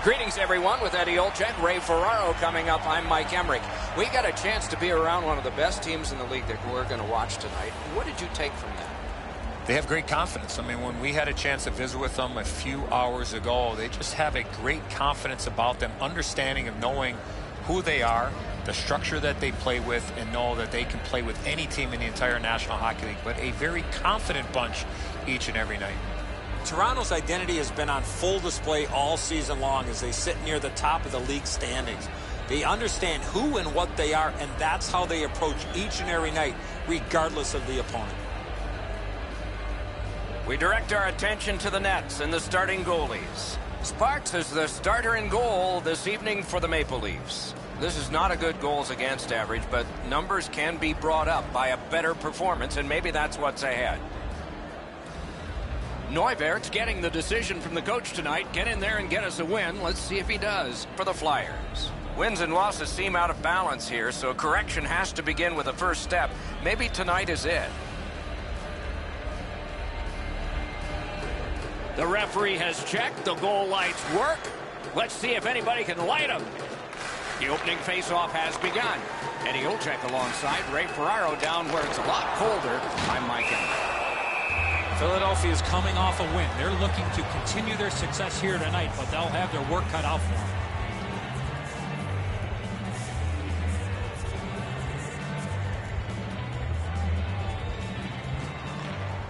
Greetings, everyone, with Eddie Olczyk, Ray Ferraro coming up. I'm Mike Emmerich. We got a chance to be around one of the best teams in the league that we're going to watch tonight. What did you take from that? They have great confidence. I mean, when we had a chance to visit with them a few hours ago, they just have a great confidence about them, understanding of knowing who they are, the structure that they play with, and know that they can play with any team in the entire National Hockey League. But a very confident bunch each and every night. Toronto's identity has been on full display all season long as they sit near the top of the league standings. They understand who and what they are, and that's how they approach each and every night, regardless of the opponent. We direct our attention to the nets and the starting goalies. Sparks is the starter in goal this evening for the Maple Leafs. This is not a good goals against average, but numbers can be brought up by a better performance, and maybe that's what's ahead. Neuwert's getting the decision from the coach tonight. Get in there and get us a win. Let's see if he does for the Flyers. Wins and losses seem out of balance here, so correction has to begin with the first step. Maybe tonight is it. The referee has checked. The goal lights work. Let's see if anybody can light them. The opening faceoff has begun. Eddie Olczyk alongside Ray Ferraro down where it's a lot colder. I'm Mike Emmerich. Philadelphia is coming off a win. They're looking to continue their success here tonight, but they'll have their work cut out for them.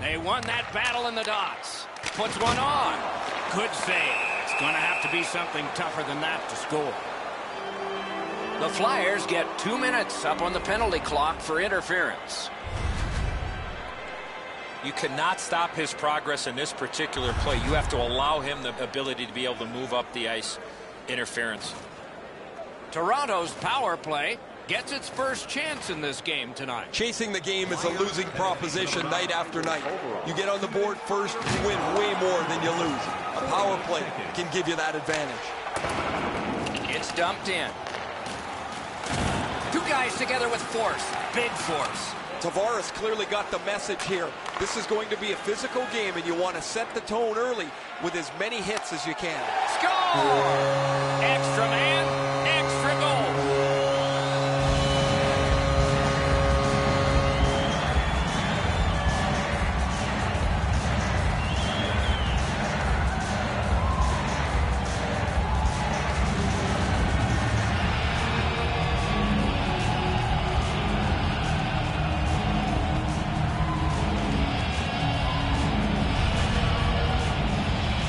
They won that battle in the dots. Puts one on. Good save. It's going to have to be something tougher than that to score. The Flyers get 2 minutes up on the penalty clock for interference. You cannot stop his progress in this particular play. You have to allow him the ability to be able to move up the ice. Interference. Toronto's power play gets its first chance in this game tonight. Chasing the game is a losing proposition night after night. You get on the board first, you win way more than you lose. A power play can give you that advantage. It's dumped in. Two guys together with force. Big force. Tavares clearly got the message here. This is going to be a physical game, and you want to set the tone early with as many hits as you can. Score! Extra man, extra goal.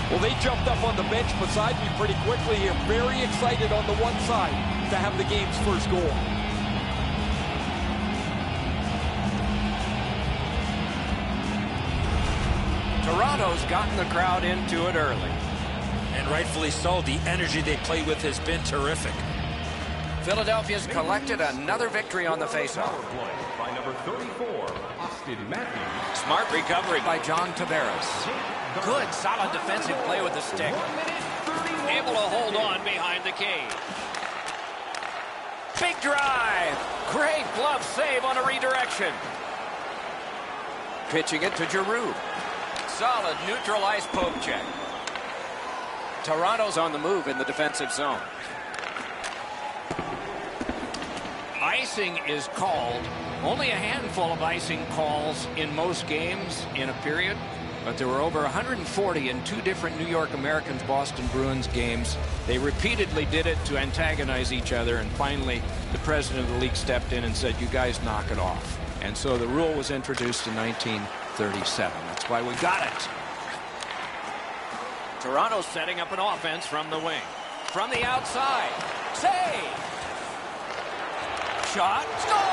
Well, they jumped up on the bench beside me pretty quickly here. Very excited on the one side to have the game's first goal. Toronto's gotten the crowd into it early. And rightfully so. The energy they play with has been terrific. Philadelphia's collected another victory on the faceoff. By number 34, Austin Matthews. Smart recovery by John Tavares. Good, solid defensive play with the stick. Able to hold on behind the cage. Big drive. Great glove save on a redirection. Pitching it to Giroux. Solid neutral ice poke check. Toronto's on the move in the defensive zone. Icing is called. Only a handful of icing calls in most games in a period, but there were over 140 in two different New York Americans Boston Bruins games. They repeatedly did it to antagonize each other, and finally the president of the league stepped in and said, you guys knock it off. And so the rule was introduced in 1937. That's why we got it. Toronto setting up an offense from the wing. From the outside. Save! Shot. Score!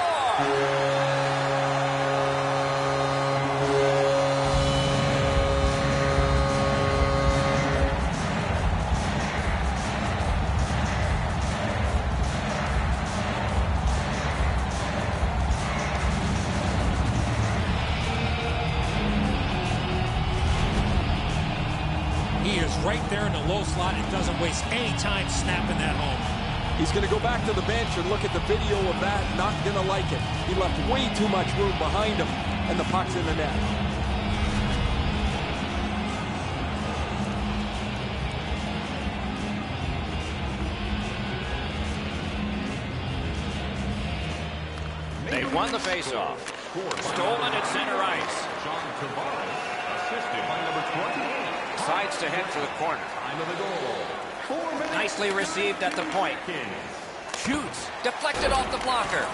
He is right there in the low slot and doesn't waste any time snapping that home. He's going to go back to the bench and look at the video of that. Not going to like it. He left way too much room behind him, and the puck's in the net. They've won the faceoff. Stolen at center ice. Sides to head for the corner. Nicely received at the point. Shoots. Deflected off the blocker.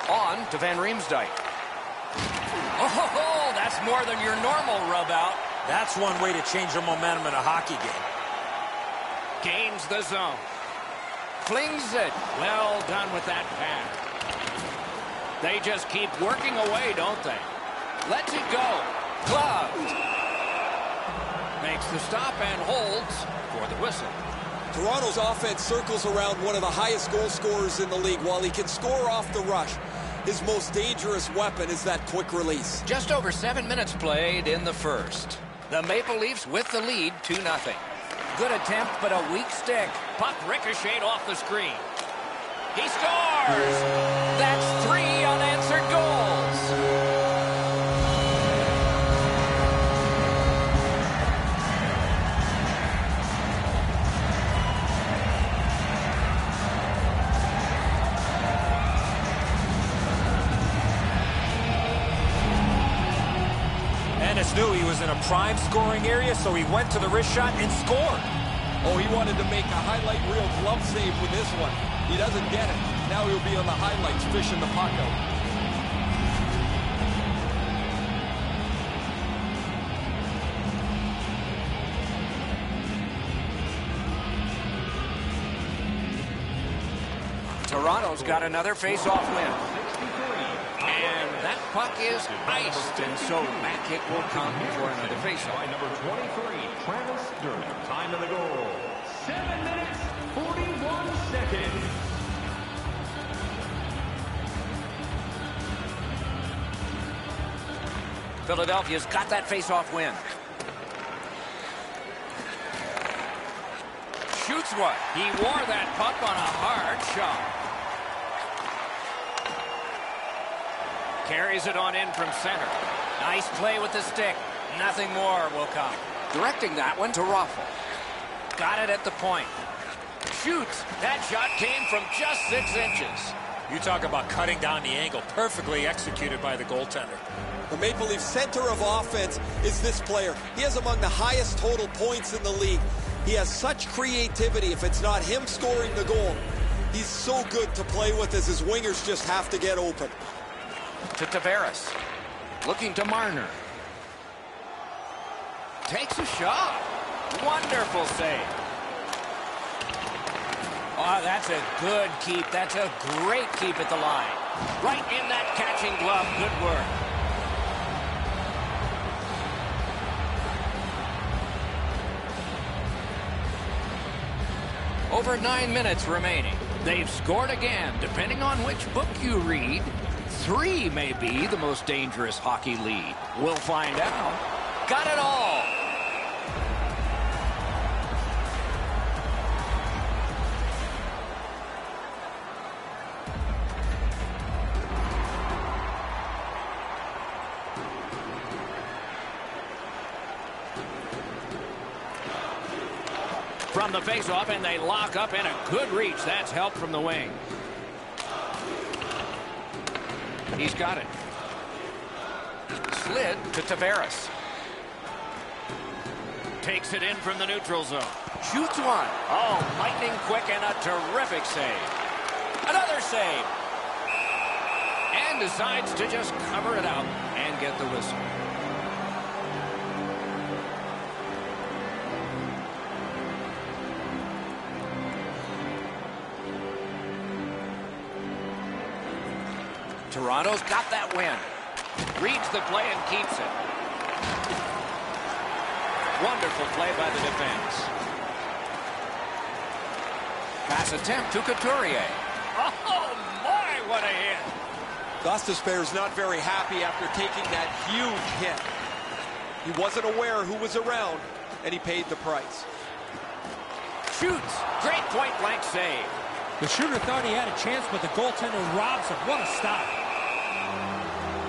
On to Van Riemsdyk. Oh, that's more than your normal rub out. That's one way to change the momentum in a hockey game. Gains the zone. Flings it. Well done with that pass. They just keep working away, don't they? Lets it go. Gloved. Makes the stop and holds for the whistle. Toronto's offense circles around one of the highest goal scorers in the league. While he can score off the rush, his most dangerous weapon is that quick release. Just over 7 minutes played in the first. The Maple Leafs with the lead, 2-0. Good attempt, but a weak stick. Puck ricocheted off the screen. He scores! That's 3 unanswered goals. Knew he was in a prime scoring area, so he went to the wrist shot and scored. Oh, he wanted to make a highlight reel glove save with this one. He doesn't get it. Now he'll be on the highlights fishing the puck out. Toronto's got another face-off win. And that puck is iced, and so back it will come for another faceoff. By number 23, Travis Dermott. Time of the goal, 7 minutes, 41 seconds. Philadelphia's got that faceoff win. Shoots one. He wore that puck on a hard shot. Carries it on in from center. Nice play with the stick. Nothing more will come. Directing that one to Raffl. Got it at the point. Shoots. That shot came from just 6 inches. You talk about cutting down the angle. Perfectly executed by the goaltender. The Maple Leaf center of offense is this player. He has among the highest total points in the league. He has such creativity. If it's not him scoring the goal, he's so good to play with as his wingers just have to get open. To Tavares. Looking to Marner. Takes a shot. Wonderful save. Oh, that's a good keep. That's a great keep at the line. Right in that catching glove. Good work. Over 9 minutes remaining. They've scored again. Depending on which book you read, 3 may be the most dangerous hockey lead. We'll find out. Got it all. From the faceoff, and they lock up in a good reach. That's help from the wing. He's got it. Slid to Tavares. Takes it in from the neutral zone. Shoots one. Oh, lightning quick and a terrific save. Another save. And decides to just cover it up and get the whistle. Toronto's got that win. Reads the play and keeps it. Wonderful play by the defense. Pass attempt to Couturier. Oh, my, what a hit. Gostisbehere's not very happy after taking that huge hit. He wasn't aware who was around, and he paid the price. Shoots. Great point-blank save. The shooter thought he had a chance, but the goaltender robs him. What a stop.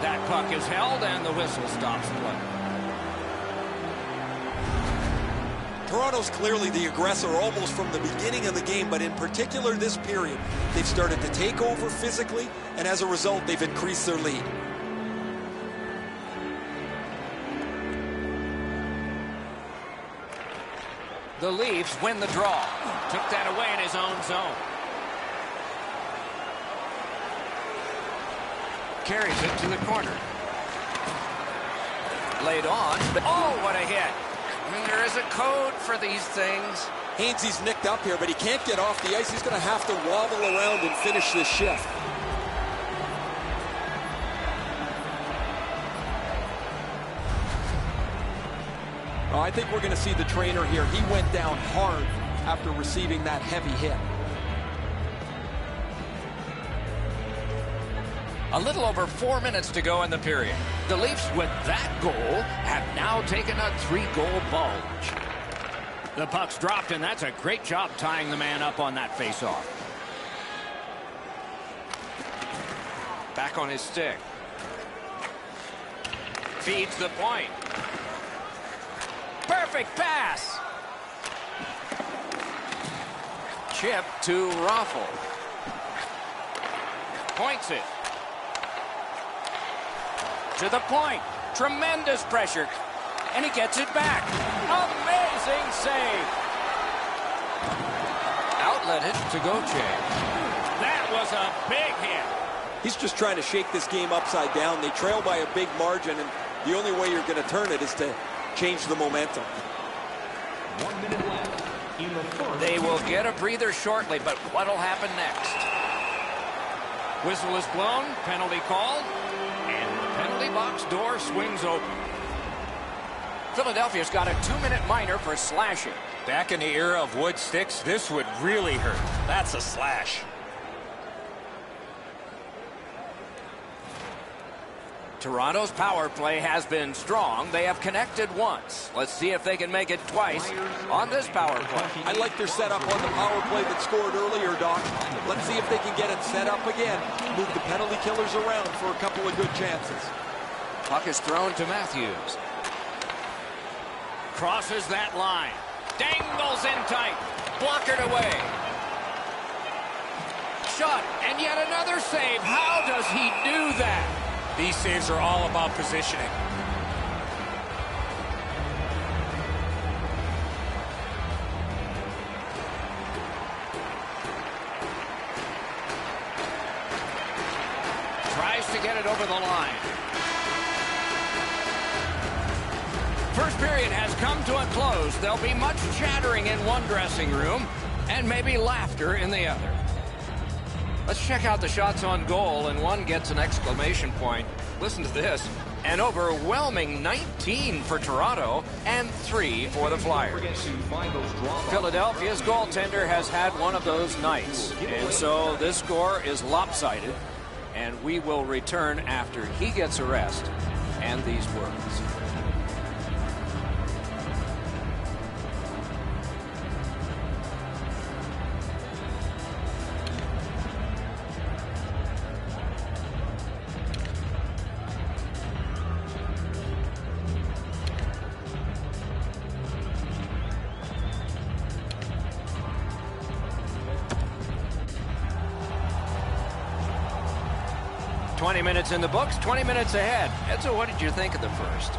That puck is held, and the whistle stops play. Toronto's clearly the aggressor almost from the beginning of the game, but in particular this period, they've started to take over physically, and as a result, they've increased their lead. The Leafs win the draw. Took that away in his own zone. Carries it to the corner. Laid on. Oh, what a hit. I mean, there is a code for these things. Hainsey's nicked up here, but he can't get off the ice. He's going to have to wobble around and finish this shift. Well, I think we're going to see the trainer here. He went down hard after receiving that heavy hit. A little over 4 minutes to go in the period. The Leafs, with that goal, have now taken a 3-goal bulge. The puck's dropped, and that's a great job tying the man up on that faceoff. Back on his stick. Feeds the point. Perfect pass. Chip to Raffle. Points it. To the point. Tremendous pressure. And he gets it back. Amazing save. Outlet it to Gauthier. That was a big hit. He's just trying to shake this game upside down. They trail by a big margin, and the only way you're going to turn it is to change the momentum. 1 minute left in the first. They will get a breather shortly, but what'll happen next? Whistle is blown, penalty called, and the penalty box door swings open. Philadelphia's got a 2-minute minor for slashing. Back in the era of wood sticks, this would really hurt. That's a slash. Toronto's power play has been strong. They have connected once. Let's see if they can make it twice on this power play. I like their setup on the power play that scored earlier, Doc. Let's see if they can get it set up again. Move the penalty killers around for a couple of good chances. Puck is thrown to Matthews. Crosses that line. Dangles in tight. Blockered away. Shot, and yet another save. How does he do that? These saves are all about positioning. Tries to get it over the line. First period has come to a close. There'll be much chattering in one dressing room and maybe laughter in the other. Let's check out the shots on goal, and one gets an exclamation point. Listen to this. An overwhelming 19 for Toronto and 3 for the Flyers. Philadelphia's goaltender has had one of those nights, and so this score is lopsided, and we will return after he gets a rest and these words. Minutes in the books, 20 minutes ahead. Edzo, what did you think of the first?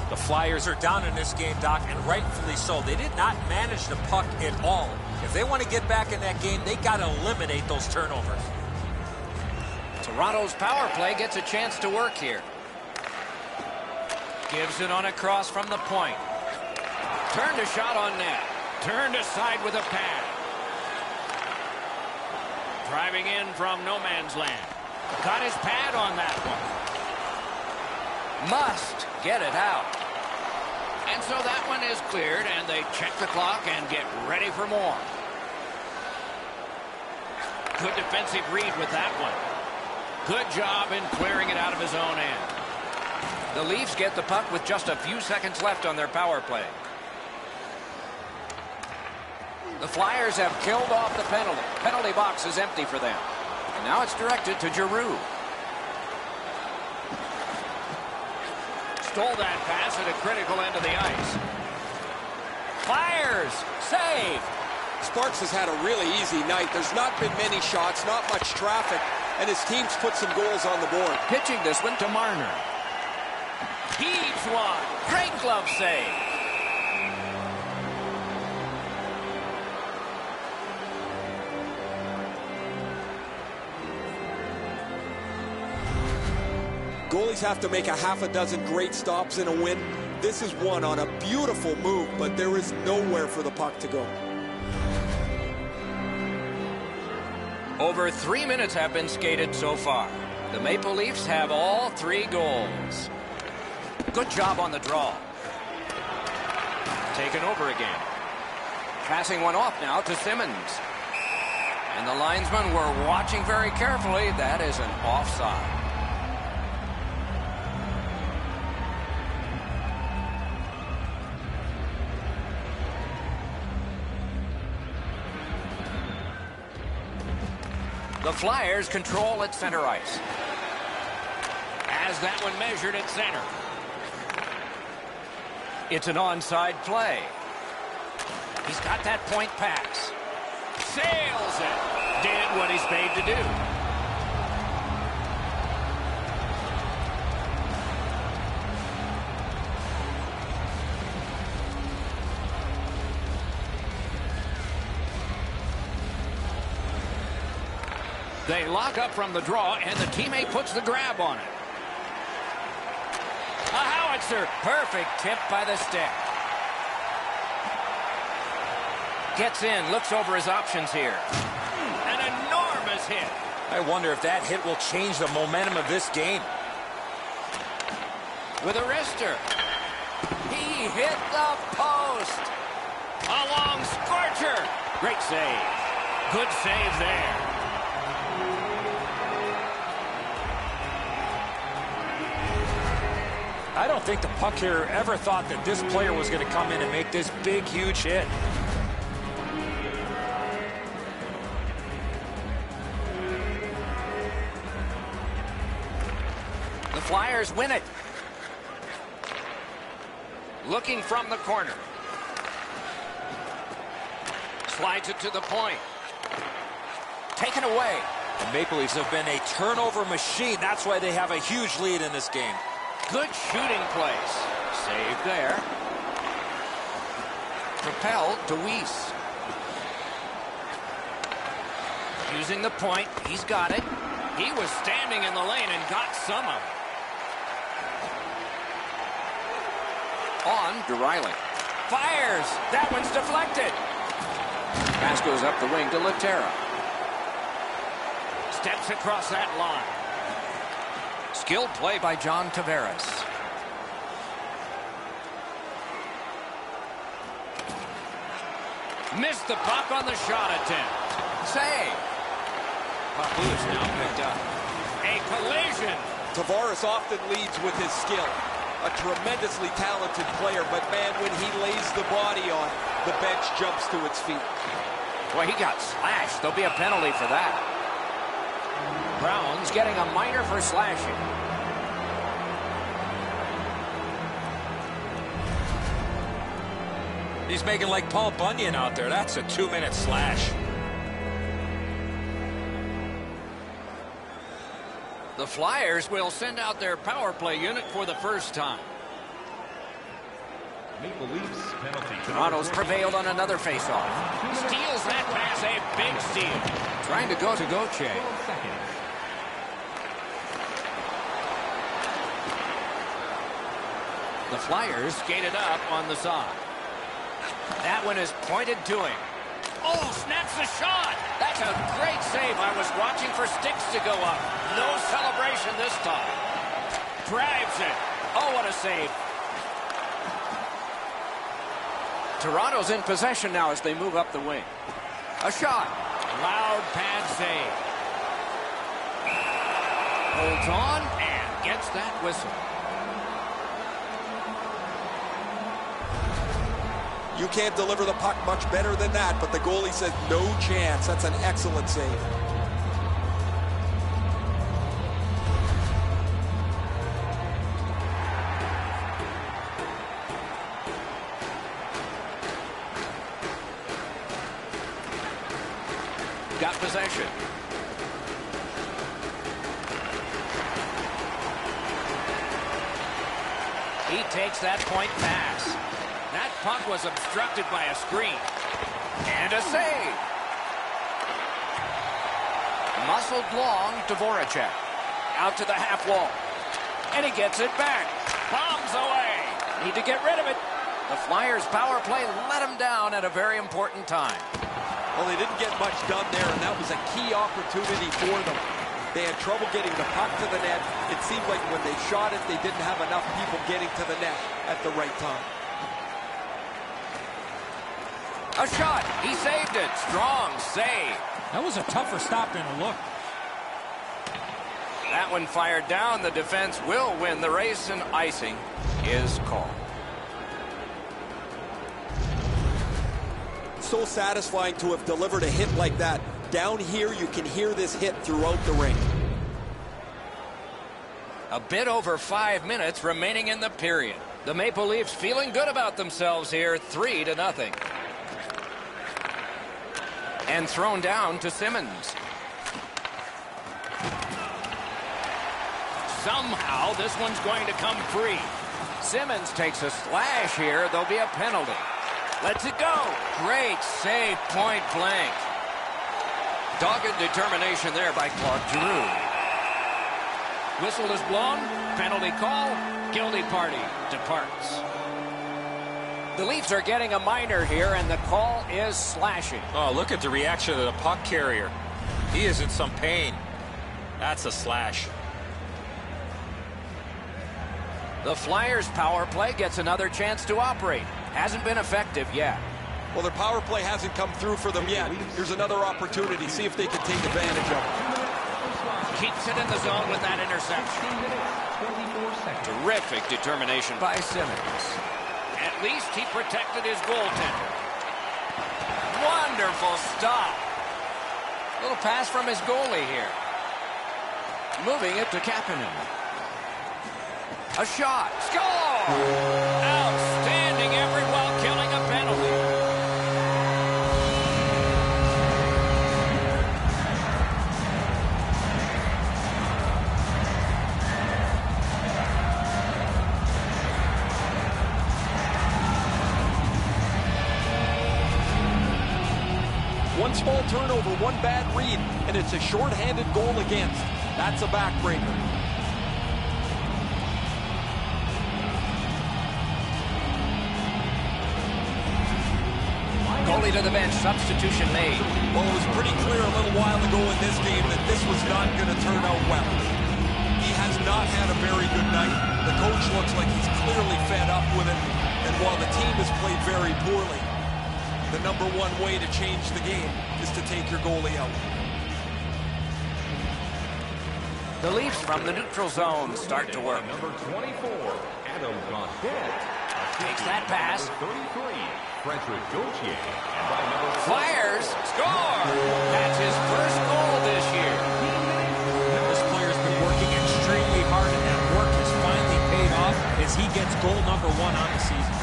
The Flyers are down in this game, Doc, and rightfully so. They did not manage the puck at all. If they want to get back in that game, they got to eliminate those turnovers. Toronto's power play gets a chance to work here. Gives it on a cross from the point. Turned a shot on net. Turned aside with a pad. Driving in from no man's land. Got his pad on that one. Must get it out. And so that one is cleared, and they check the clock and get ready for more. Good defensive read with that one. Good job in clearing it out of his own end. The Leafs get the puck with just a few seconds left on their power play. The Flyers have killed off the penalty. Penalty box is empty for them. And now it's directed to Giroux. Stole that pass at a critical end of the ice. Fires. Save. Sparks has had a really easy night. There's not been many shots, not much traffic, and his team's put some goals on the board. Pitching this one to Marner. Heaves one. Great glove save. Goalies have to make a half a dozen great stops in a win. This is one on a beautiful move, but there is nowhere for the puck to go. Over 3 minutes have been skated so far. The Maple Leafs have all 3 goals. Good job on the draw. Taken over again. Passing one off now to Simmons. And the linesmen were watching very carefully. That is an offside. The Flyers control at center ice. Has that one measured at center. It's an onside play. He's got that point pass. Sails it. Did what he's paid to do. They lock up from the draw, and the teammate puts the grab on it. A howitzer. Perfect tip by the stick. Gets in, looks over his options here. An enormous hit. I wonder if that hit will change the momentum of this game. With a wrister. He hit the post. A long scorcher. Great save. Good save there. I don't think the puck here ever thought that this player was going to come in and make this big, huge hit. The Flyers win it. Looking from the corner. Slides it to the point. Taken away. The Maple Leafs have been a turnover machine. That's why they have a huge lead in this game. Good shooting place. Save there. Propelled to Weiss. Using the point. He's got it. He was standing in the lane and got some of it. On to Riley. Fires. That one's deflected. Pass goes up the wing to Laterra. Steps across that line. Skilled play by John Tavares. Missed the puck on the shot attempt. Save. Puck loose now picked up. A collision. Tavares often leads with his skill. A tremendously talented player, but man, when he lays the body on, the bench jumps to its feet. Boy, he got slashed. There'll be a penalty for that. Brown's getting a minor for slashing. He's making like Paul Bunyan out there. That's a 2-minute slash. The Flyers will send out their power play unit for the first time. Maple Leafs penalty. Toronto's prevailed on another faceoff. Steals that pass, a big steal. Trying to go to Gauthier. The Flyers skated up on the side. That one is pointed to him. Oh, snaps the shot. That's a great save. I was watching for sticks to go up. No celebration this time. Drives it. Oh, what a save. Toronto's in possession now as they move up the wing. A shot. Loud pad save. Holds on and gets that whistle. You can't deliver the puck much better than that, but the goalie says no chance. That's an excellent save. got possession. He takes that point pass. That puck was obstructed by a screen. And a save. Muscled long to Voracek. Out to the half wall. And he gets it back. Bombs away. Need to get rid of it. The Flyers power play let him down at a very important time. Well, they didn't get much done there, and that was a key opportunity for them. They had trouble getting the puck to the net. It seemed like when they shot it, they didn't have enough people getting to the net at the right time. A shot. He saved it. Strong save. That was a tougher stop than it looked. That one fired down. The defense will win the race, and icing is called. So satisfying to have delivered a hit like that. Down here, you can hear this hit throughout the rink. A bit over 5 minutes remaining in the period. The Maple Leafs feeling good about themselves here, 3-0. And thrown down to Simmons. Somehow, this one's going to come free. Simmons takes a slash here. There'll be a penalty. Lets it go. Great save, point blank. Dogged determination there by Claude Giroux. Whistle is blown. Penalty call. Guilty party departs. The Leafs are getting a minor here, and the call is slashing. Oh, look at the reaction of the puck carrier. He is in some pain. That's a slash. The Flyers power play gets another chance to operate. Hasn't been effective yet. Well, their power play hasn't come through for them yet. Here's another opportunity. See if they can take advantage of it. Keeps it in the zone with that interception. Terrific determination by Simmons. At least he protected his goaltender. Wonderful stop. Little pass from his goalie here. Moving it to Kapanen. A shot. Score! Outstanding effort while killing a penalty. One small turnover, one bad read, and it's a shorthanded goal against. That's a backbreaker. Goalie to the bench, substitution made. Well, it was pretty clear a little while ago in this game that this was not going to turn out well. He has not had a very good night. The coach looks like he's clearly fed up with it. And while the team has played very poorly, the number one way to change the game is to take your goalie out. The Leafs from the neutral zone start to work. Number 24, Adam Gaudette. Takes that pass. 33, Frederick Gauthier. Flyers score! That's his first goal this year. This player's been working extremely hard, and that work has finally paid off as he gets goal number 1 on the season.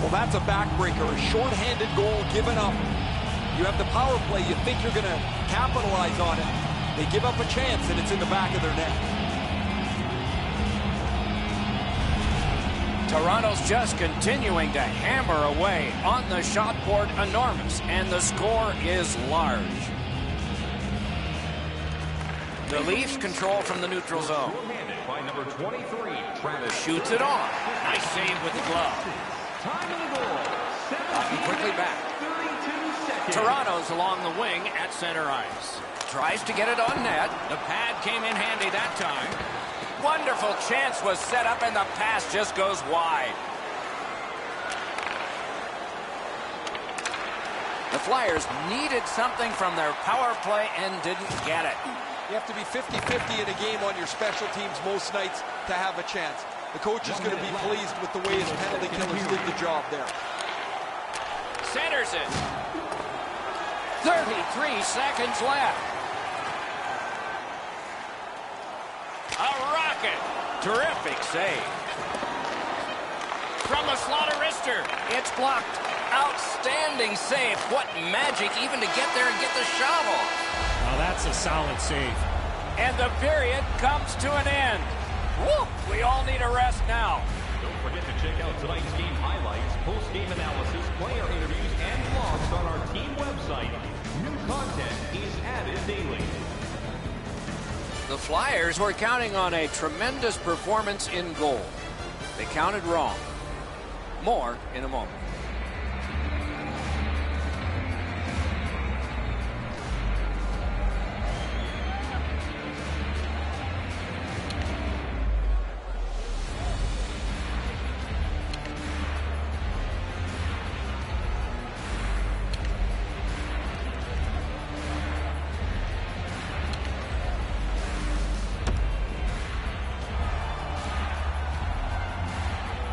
Well, that's a backbreaker, a shorthanded goal given up. You have the power play, you think you're going to capitalize on it. They give up a chance, and it's in the back of their net. Toronto's just continuing to hammer away on the shot board, enormous, and the score is large. The Leafs control from the neutral zone. By number 23, Travis. Shoots it off. Nice save with the glove. Time of the goal. Quickly back. 32 seconds. Toronto's along the wing at center ice. Tries to get it on net. The pad came in handy that time. Wonderful chance was set up, and the pass just goes wide. The Flyers needed something from their power play and didn't get it. You have to be 50-50 in a game on your special teams most nights to have a chance. The coach is going to be pleased with the way his penalty killers did the job there. Centers it. 33 seconds left. pocket. Terrific save. From a slaughter wrister. It's blocked. Outstanding save. What magic even to get there and get the shot off. Now that's a solid save. And the period comes to an end. Woo! We all need a rest now. Don't forget to check out tonight's game highlights, post-game analysis, player interviews, and vlogs on our team website. New content is added daily. The Flyers were counting on a tremendous performance in goal. They counted wrong. More in a moment.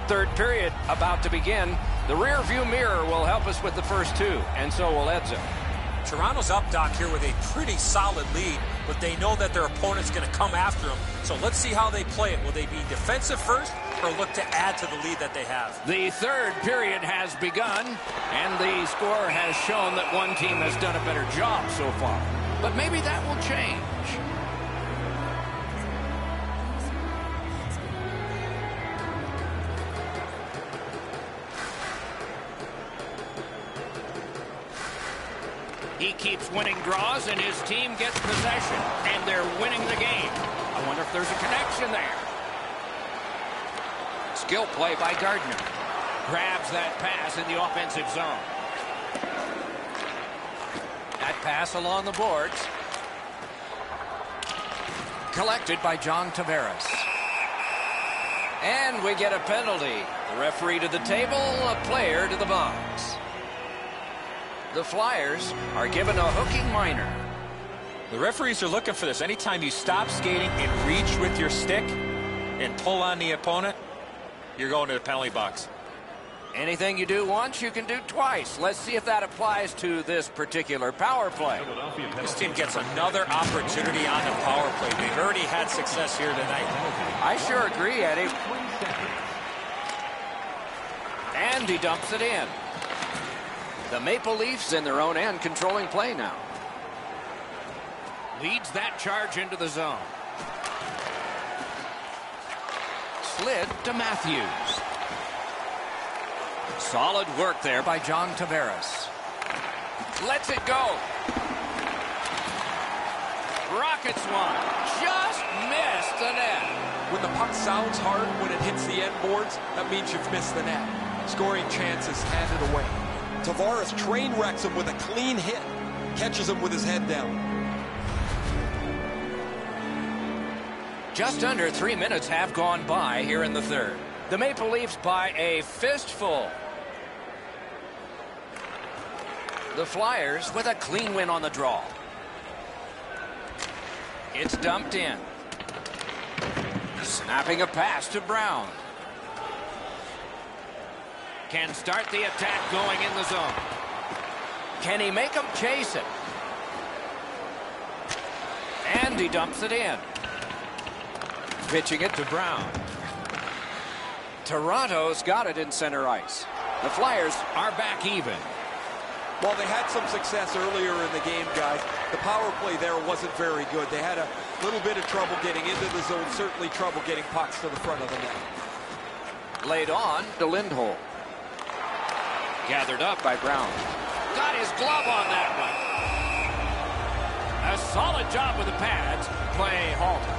Third period about to begin. The rear view mirror will help us with the first two, and so will Edzo. Toronto's up, Doc, here with a pretty solid lead, but they know that their opponent's going to come after them. So let's see how they play it. Will they be defensive first or look to add to the lead that they have? The third period has begun, and the score has shown that one team has done a better job so far. But maybe that will change. He keeps winning draws, and his team gets possession, and they're winning the game. I wonder if there's a connection there. Skill play by Gardner. Grabs that pass in the offensive zone. That pass along the boards. Collected by John Tavares. And we get a penalty. The referee to the table, a player to the box. The Flyers are given a hooking minor. The referees are looking for this. Anytime you stop skating and reach with your stick and pull on the opponent, you're going to the penalty box. Anything you do once, you can do twice. Let's see if that applies to this particular power play. This team gets another opportunity on the power play. They've already had success here tonight. I sure agree, Eddie. And he dumps it in. The Maple Leafs in their own end controlling play now. Leads that charge into the zone. Slid to Matthews. Solid work there by John Tavares. Lets it go. Rockets one. Just missed the net. When the puck sounds hard, when it hits the end boards, that means you've missed the net. Scoring chances handed away. Tavares train wrecks him with a clean hit. Catches him with his head down. Just under 3 minutes have gone by here in the third. The Maple Leafs by a fistful. The Flyers with a clean win on the draw. It's dumped in. Snapping a pass to Brown. Can start the attack going in the zone. Can he make him chase it? And he dumps it in. Pitching it to Brown. Toronto's got it in center ice. The Flyers are back even. While they had some success earlier in the game, guys, the power play there wasn't very good. They had a little bit of trouble getting into the zone, certainly trouble getting pucks to the front of the net. Laid on to Lindholm. Gathered up by Brown. Got his glove on that one. A solid job with the pads. Play halted.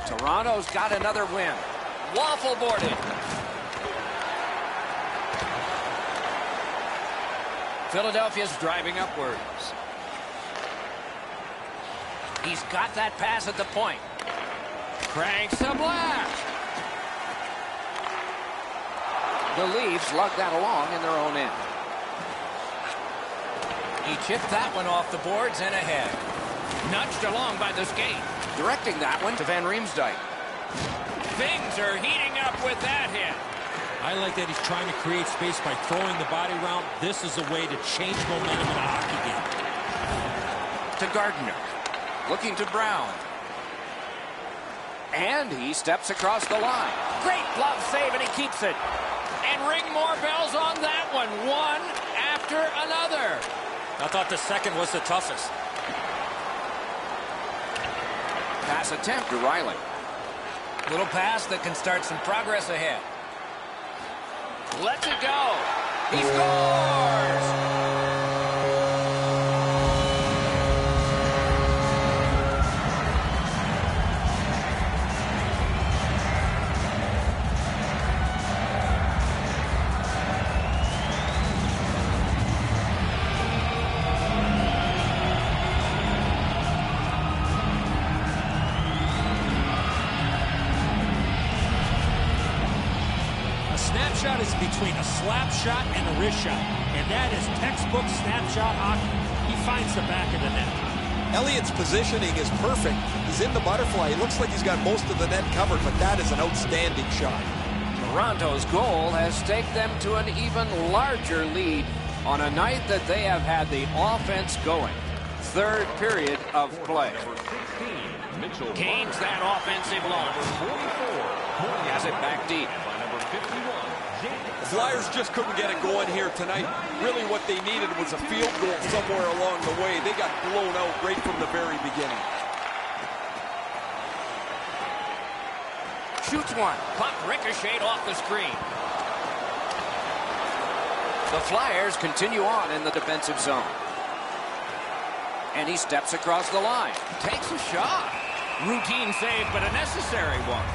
Toronto's got another win. Waffle boarded. Philadelphia's driving upwards. He's got that pass at the point. Cranks a blast. The Leafs lug that along in their own end. He chipped that one off the boards and ahead. Nudged along by the skate. Directing that one to Van Riemsdyk. Things are heating up with that hit. I like that he's trying to create space by throwing the body around. This is a way to change momentum in a hockey game. To Gardner. Looking to Brown. And he steps across the line. Great glove save, and he keeps it. And ring more bells on that one. One after another. I thought the second was the toughest. Pass attempt to Riley. Little pass that can start some progress ahead. Lets it go. He scores! Snapshot is between a slap shot and a wrist shot, and that is textbook snapshot hockey. He finds the back of the net. Elliott's positioning is perfect. He's in the butterfly. He looks like he's got most of the net covered, but that is an outstanding shot. Toronto's goal has staked them to an even larger lead on a night that they have had the offense going. Third period of play. Gains that offensive line. Has it back deep. The Flyers just couldn't get it going here tonight. Really what they needed was a field goal somewhere along the way. They got blown out right from the very beginning. Shoots one. Puck ricocheted off the screen. The Flyers continue on in the defensive zone. And he steps across the line. Takes a shot. Routine save, but a necessary one.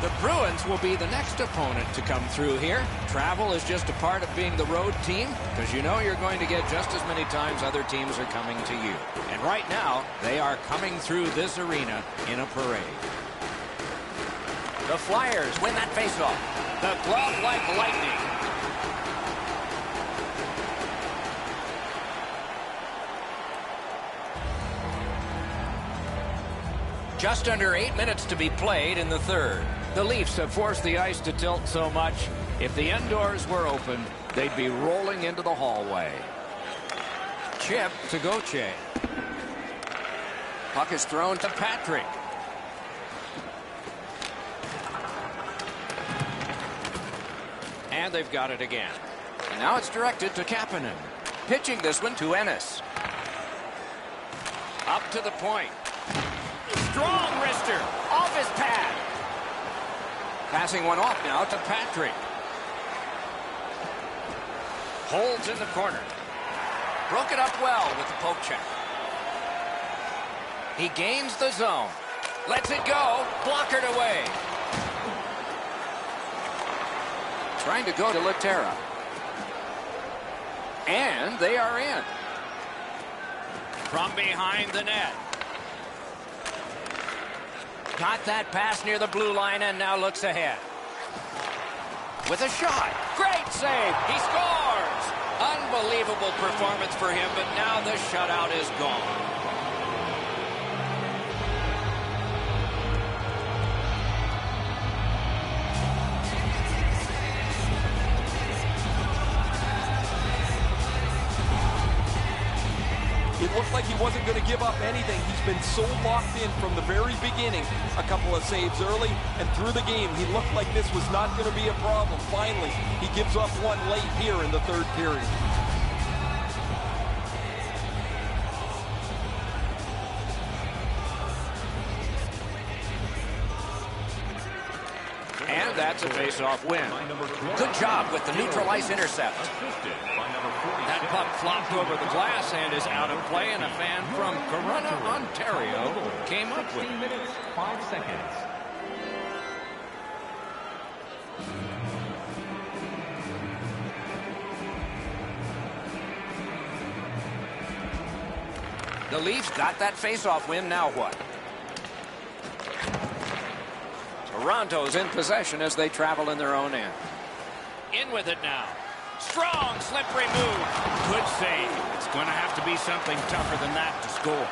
The Bruins will be the next opponent to come through here. Travel is just a part of being the road team, because you know you're going to get just as many times other teams are coming to you. And right now, they are coming through this arena in a parade. The Flyers win that faceoff. The glove like lightning. Just under 8 minutes to be played in the third. The Leafs have forced the ice to tilt so much, if the indoors were open, they'd be rolling into the hallway. Chip to Gauthier. Puck is thrown to Patrick. And they've got it again. And now it's directed to Kapanen. Pitching this one to Ennis. Up to the point. Strong wrister. Off his pad. Passing one off now to Patrick. Holds in the corner. Broke it up well with the poke check. He gains the zone. Lets it go. Blockered away. Trying to go to Laterra. And they are in. From behind the net. Got that pass near the blue line and now looks ahead. With a shot. Great save. He scores. Unbelievable performance for him, but now the shutout is gone. It looked like he wasn't going to give up anything. He's been so locked in from the very beginning. A couple of saves early, and through the game, he looked like this was not going to be a problem. Finally, he gives up one late here in the third period. And that's a face-off win. Good job with the neutral ice intercept. That puck flopped over the glass and is out of play, and a fan from Corunna, Ontario came up with it. 16 minutes, 5 seconds. The Leafs got that face-off win. Now what? Toronto's in possession as they travel in their own end. In with it now. Strong, slippery move. Good save. It's going to have to be something tougher than that to score.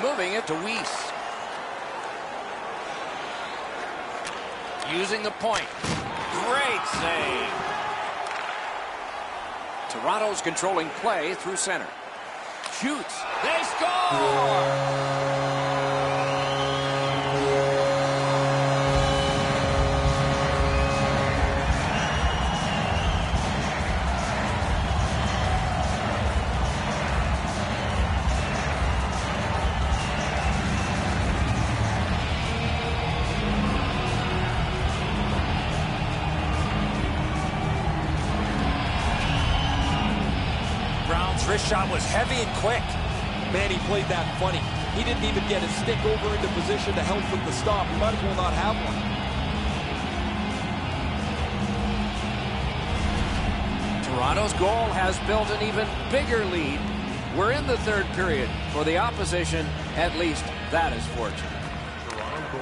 Moving it to Weiss. Using the point. Great save. Toronto's controlling play through center. Shoots. They score! Wrist shot was heavy and quick. Man, he played that funny. He didn't even get his stick over into position to help with the stop. He might as well not have one. Toronto's goal has built an even bigger lead. We're in the third period. For the opposition, at least that is fortunate.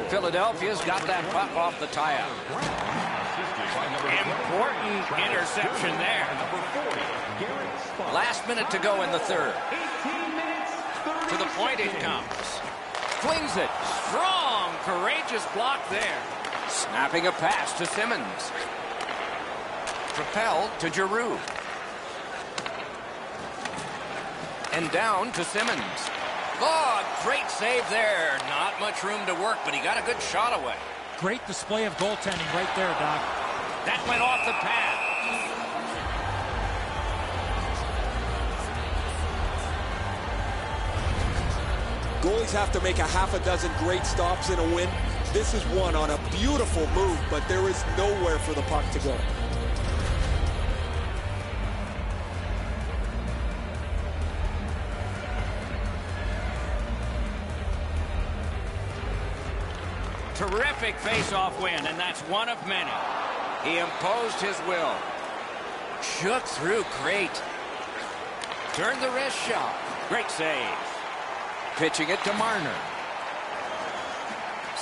Philadelphia's got that puck off the tie-out. Important interception there. Last minute to go in the third. To the point it comes. Flings it. Strong, courageous block there. Snapping a pass to Simmons. Propelled to Giroux. And down to Simmons. Oh, great save there. Not much room to work, but he got a good shot away. Great display of goaltending right there, Doc. That went off the pad. Goalies have to make a half a dozen great stops in a win. This is one on a beautiful move, but there is nowhere for the puck to go. Terrific face-off win, and that's one of many. He imposed his will. Shook through great. Turned the wrist shot. Great save. Pitching it to Marner.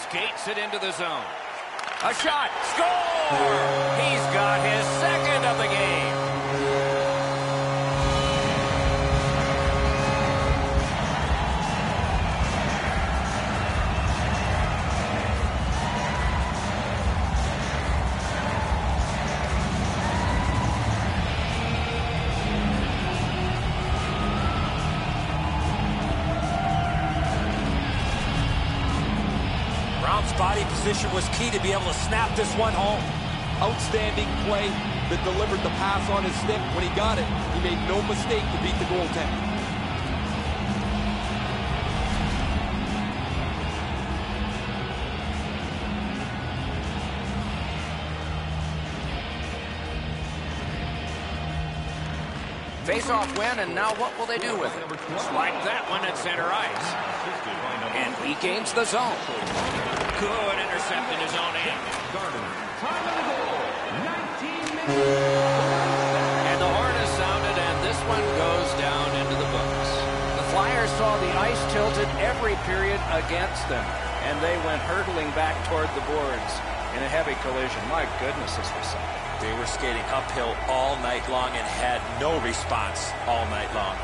Skates it into the zone. A shot. Score! He's got his second of the game. Body position was key to be able to snap this one home. Outstanding play that delivered the pass on his stick. When he got it, he made no mistake to beat the goaltender. Face-off win, and now what will they do with it? Slide that one at center ice. And he gains the zone. Good intercept in his own end. And the horn is sounded, and this one goes down into the books. The Flyers saw the ice tilted every period against them, and they went hurtling back toward the boards in a heavy collision. My goodness, this was something. They were skating uphill all night long and had no response all night long.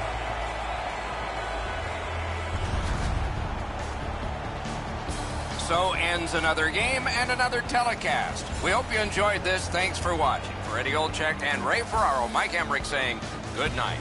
So ends another game and another telecast. We hope you enjoyed this. Thanks for watching. For Eddie Olczyk and Ray Ferraro, Mike Emmerich saying good night.